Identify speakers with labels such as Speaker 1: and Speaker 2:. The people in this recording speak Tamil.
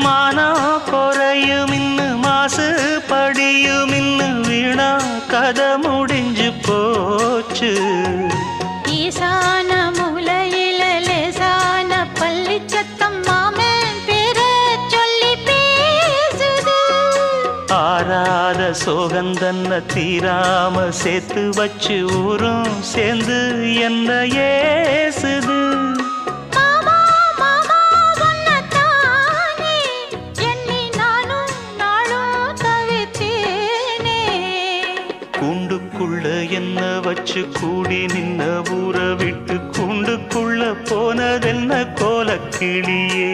Speaker 1: மானம் குறையும் இன்னு மாசு படியும் இன்னு வீணா கதை முடிஞ்சு போச்சு.
Speaker 2: ஈசான மூலையில லேசான பள்ளி சத்தம் மாமன் பேர சொல்லி பேசுது.
Speaker 1: ஆறாத சோகந்தன்ன தீராம சேர்த்து வச்சு ஊரும் சேர்ந்து என்ன ஏசுது. கூண்டுக்குள்ள என்ன வச்சு கூடி நின்ன ஊற விட்டு கூண்டுக்குள்ள போனதென்ன கோலக்கிளியே.